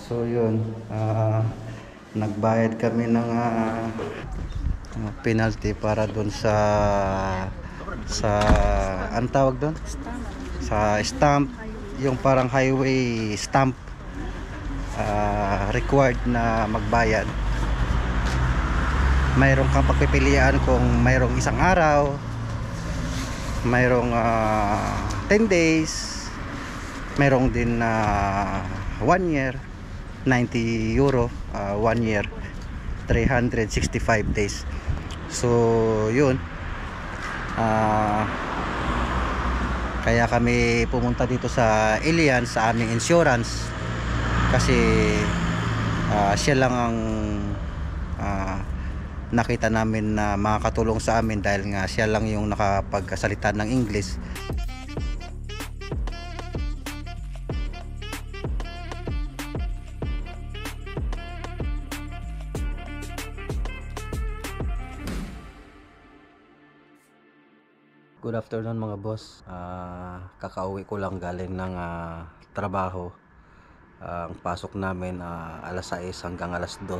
So yun, nagbayad kami ng penalty para dun sa ang tawag doon? Sa stamp, yung parang highway stamp, required na magbayad. Mayroon kang pagpipilian kung mayroong isang araw, mayroong 10 days, mayroong din 1 year, 90 euro, 1 year, 365 days. So yun, kaya kami pumunta dito sa Ilian sa aming insurance kasi siya lang ang nakita namin na makakatulong sa amin dahil nga siya lang yung nakapagsalita ng English. Good afternoon mga boss. Kakauwi ko lang galing ng trabaho. Ang pasok namin alas 6 hanggang alas 2.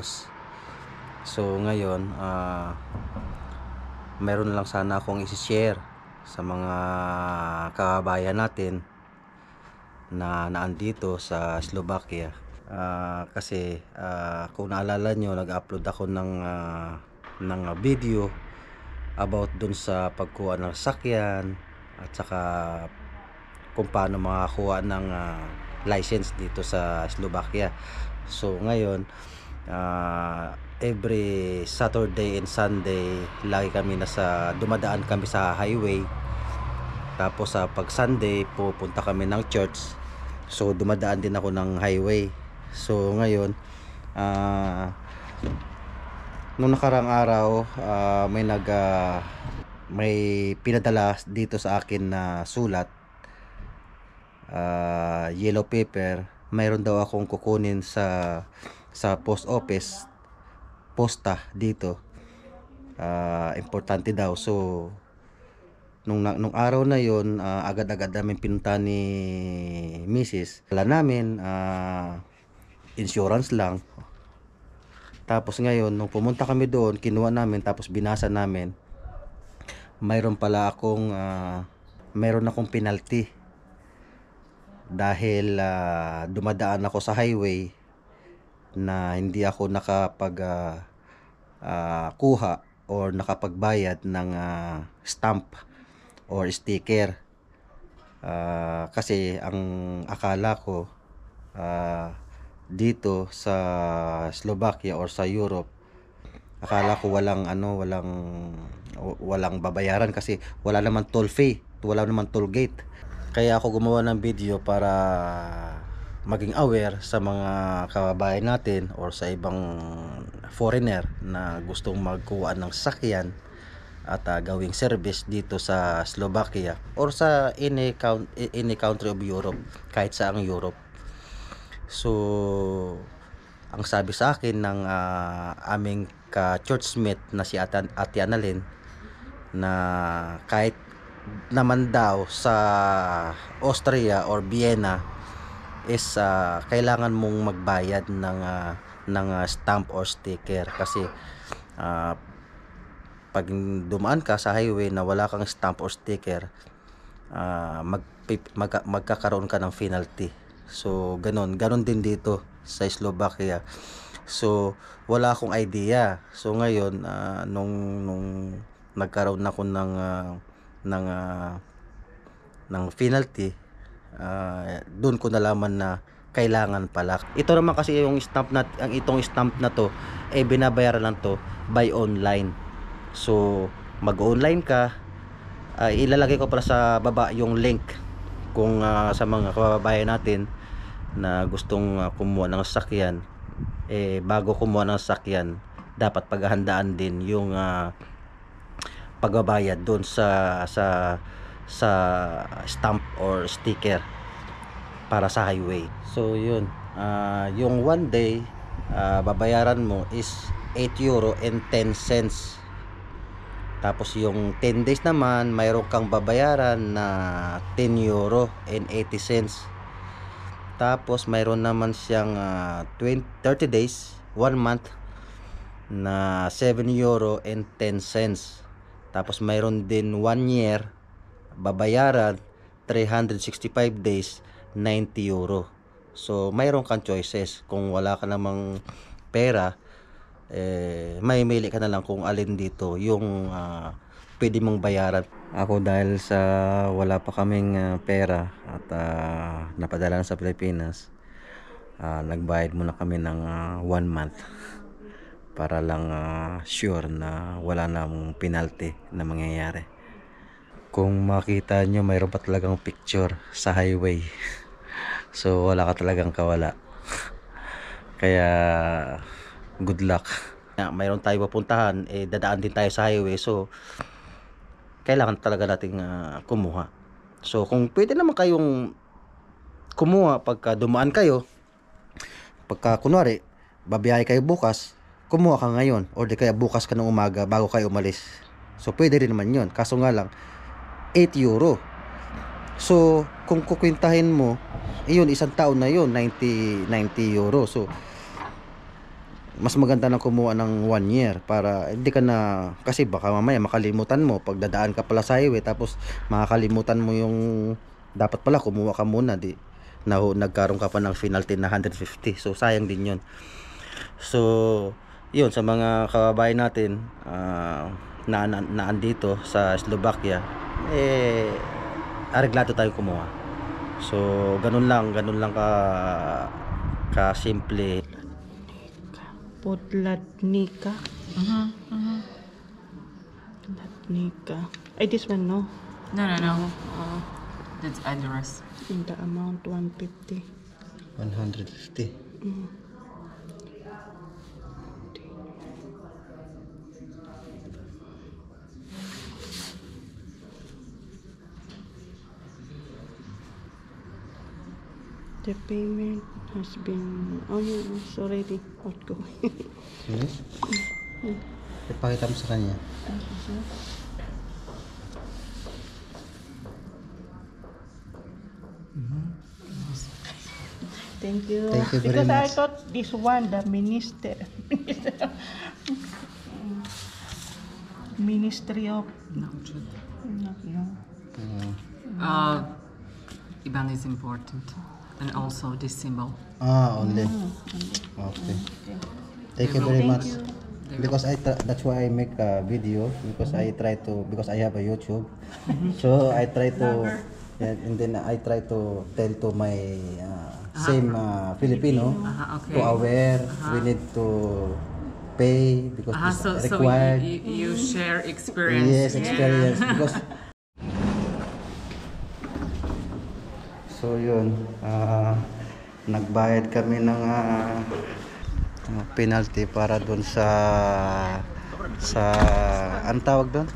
So ngayon, meron lang sana akong isi-share sa mga kababayan natin na naandito sa Slovakia. Kasi kung naalala nyo, nag-upload ako ng video about dun sa pagkuha ng sakyan at saka kung paano makakuha ng license dito sa Slovakia. So ngayon, every Saturday and Sunday lagi kami dumadaan kami sa highway. Tapos pag Sunday pupunta kami ng church, so dumadaan din ako ng highway. So ngayon, nung nakarang araw, may pinadala dito sa akin na sulat, yellow paper. Mayroon daw akong kukunin sa post office, posta dito, importante daw. So nung araw na yon, agad-agad namin pinunta ni Mrs. Wala namin, insurance lang. Tapos ngayon, nung pumunta kami doon, kinuha namin, tapos binasa namin, mayroon akong penalty dahil dumadaan ako sa highway na hindi ako kuha or nakapagbayad ng stamp or sticker. Kasi ang akala ko dito sa Slovakia or sa Europe, akala ko walang babayaran kasi wala naman toll fee, wala naman toll gate. Kaya ako gumawa ng video para maging aware sa mga kababayan natin or sa ibang foreigner na gustong magkuha ng sasakyan at gawing service dito sa Slovakia or sa any country of Europe, kahit sa ang Europe. So ang sabi sa akin ng aming ka-churchmate na si Ate Annalyn, na kahit naman daw sa Austria or Vienna is kailangan mong magbayad ng stamp or sticker kasi pag dumaan ka sa highway na wala kang stamp or sticker, magkakaroon ka ng penalty. So ganon din dito sa Slovakia. So wala akong idea. So ngayon, nung nagkaroon ako ng penalty, doon ko nalaman na kailangan pala. Ito naman kasi itong stamp na to, binabayaran lang to by online. So mag-online ka, ilalagay ko pala sa baba yung link kung sa mga kababayan natin na gustong kumuha ng sasakyan, bago kumuha ng sasakyan, dapat paghahandaan din yung pagbabayad doon sa stamp or sticker para sa highway. So yun, yung 1 day babayaran mo is 8 euro and 10 cents. Tapos yung 10 days naman, mayroon kang babayaran na 10 euro and 80 cents. Tapos mayroon naman siyang 30 days, 1 month na 7 euro and 10 cents. Tapos mayroon din 1 year, babayaran 365 days, 90 euro. So mayroon kang choices. Kung wala ka namang pera, may mili ka na lang kung alin dito yung pwede mong bayaran. Ako dahil sa wala pa kaming pera at napadala na sa Pilipinas, nagbayad muna kami ng 1 month para lang sure na wala namang penalty na mangyayari. Kung makita nyo, mayroon pa talagang picture sa highway. So wala ka talagang kawala. Kaya good luck. Mayroon tayo papuntahan, dadaan din tayo sa highway, so kailangan talaga nating kumuha. So kung pwede naman kayong kumuha pagka dumaan kayo, pagka kunwari babiyahe kayo bukas, kumuha ka ngayon, or di kaya bukas ka ng umaga bago kayo umalis. So pwede rin naman yun, kaso nga lang 8 euro. So kung kukwintahin mo, yun, isang taon na yun, 90 euro. So mas maganda na kumuha ng 1 year para hindi ka na, kasi baka mamaya makalimutan mo pag dadaan ka pala sa highway, tapos makakalimutan mo yung dapat pala kumuha ka muna, di na nagkaroon ka pa ng penalty na 150. So sayang din yun. So yun, sa mga kababayan natin na andito sa Slovakia, areglado tayo kumuha. So ganun lang ka simple. Podladnika. Podladnika. This one, no? No. That's address. In the amount 150. 150. The payment has been, it's already outgoing. Ipakita mo sa kanya. Thank you. Thank you very Because I much. thought this one, the Ministry of, No. IBAN is important, and also this symbol. Only. Okay. Thank you very much. Because that's why I make a video, because I try to, because I have a YouTube. So I try to, and then I try to tell to my same Filipino Okay. to aware, we need to pay because it's So required. you share experience. Yes, experience. Because so yun, nagbayad kami ng penalty para dun sa ang tawag dun?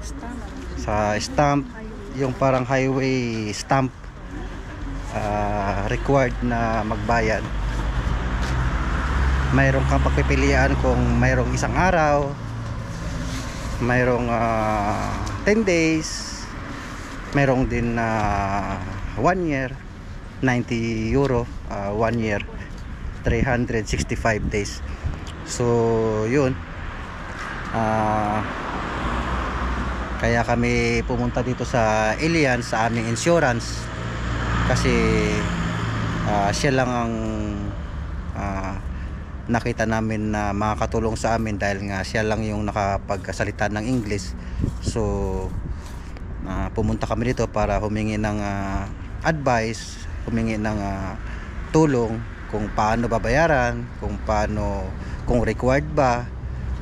Sa stamp, yung parang highway stamp, required na magbayad. Mayroong kang pagpipilian kung mayroong isang araw, mayroong 10 days, mayroong din 1 year, 90 euro, 1 year, 365 days. So yun, kaya kami pumunta dito sa Allianz sa aming insurance, kasi siya lang ang nakita namin na makakatulong sa amin, dahil nga siya lang yung nakapagsalita ng English. So pumunta kami dito para humingi ng advice, humingi ng tulong kung paano babayaran, kung required ba.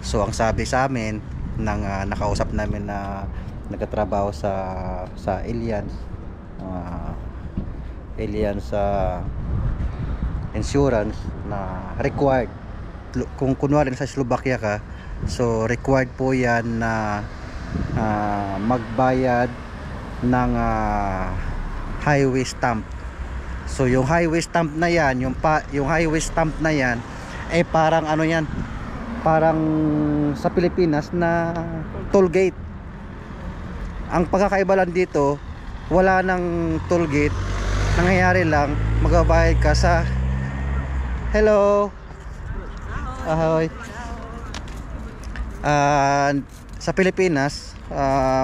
So ang sabi sa amin ng nakausap namin na nagtatrabaho sa Allianz, insurance, na required, kung kunwari sa Slovakia ka, so required po yan na magbayad ng highway stamp. So yung highway stamp na yan, yung highway stamp na yan, parang ano yan, parang sa Pilipinas na toll gate. Ang pagkakaiba lang dito, wala nang toll gate, nangyayari lang magbabayad ka sa hello ahoy. Sa Pilipinas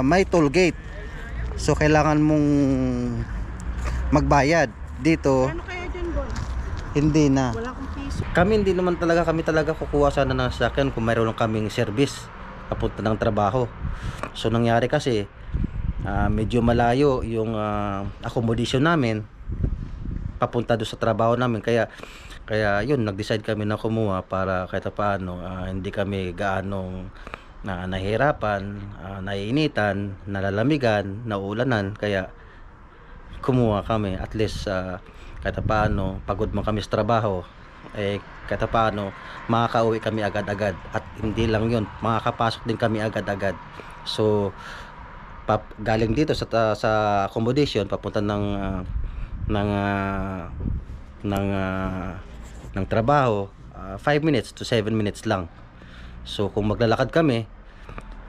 may toll gate, so kailangan mong magbayad. Dito Ano kaya dyan, Bon? hindi na. Wala akong piso. Kami talaga kukuha sana ng sasakyan kung mayroon kaming service papunta ng trabaho. So nangyari kasi medyo malayo yung accommodation namin papunta doon sa trabaho namin, kaya yun, nag-decide kami na kumuha para kahit paano hindi kami gaanong nahihirapan, naiinitan, nalalamigan, naulanan. Kaya kumuha kami, at least kahit paano pagod man kami sa trabaho, kahit paano makakauwi kami agad-agad, at hindi lang yun, makakapasok din kami agad-agad. So galing dito sa accommodation papunta ng trabaho, 5 minutes to 7 minutes lang. So kung maglalakad kami,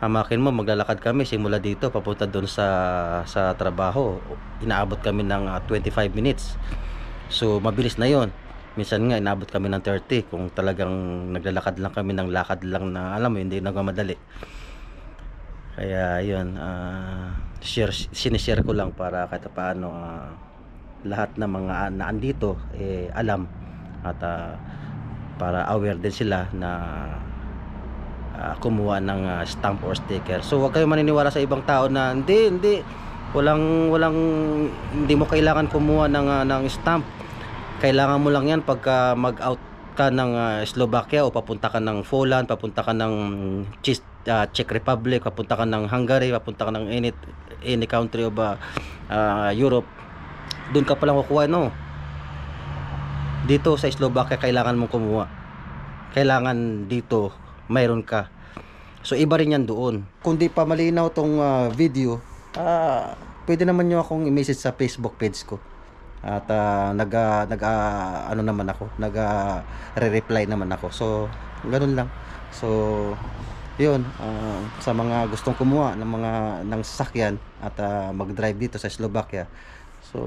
hamakin mo, maglalakad kami simula dito papunta doon sa trabaho, inaabot kami ng 25 minutes. So mabilis na yon. Minsan nga inaabot kami ng 30 kung talagang naglalakad lang kami ng lakad lang na alam mo, hindi nagmamadali. Kaya yun, sinishare ko lang para kahit paano lahat ng mga naandito alam, at para aware din sila na kumuha ng stamp or sticker. So huwag kayong maniniwala sa ibang tao na hindi mo kailangan kumuha ng stamp. Kailangan mo lang yan pagka mag-out ka ng Slovakia, o papunta ka ng Poland, papunta ka ng Czech Republic, papunta ka ng Hungary, papunta ka ng any country of Europe. Doon ka palang kukuha, no? Dito sa Slovakia kailangan mong kumuha. Kailangan dito mayroon ka. So iba rin yan doon. Kung di pa malinaw tong video, pwede naman nyo akong i-message sa Facebook page ko. At ano naman ako, re-reply naman ako. So ganun lang. So yun, sa mga gustong kumuha ng sasakyan at mag-drive dito sa Slovakia, so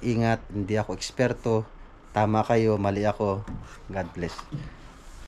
ingat, hindi ako eksperto. Tama kayo, mali ako. God bless.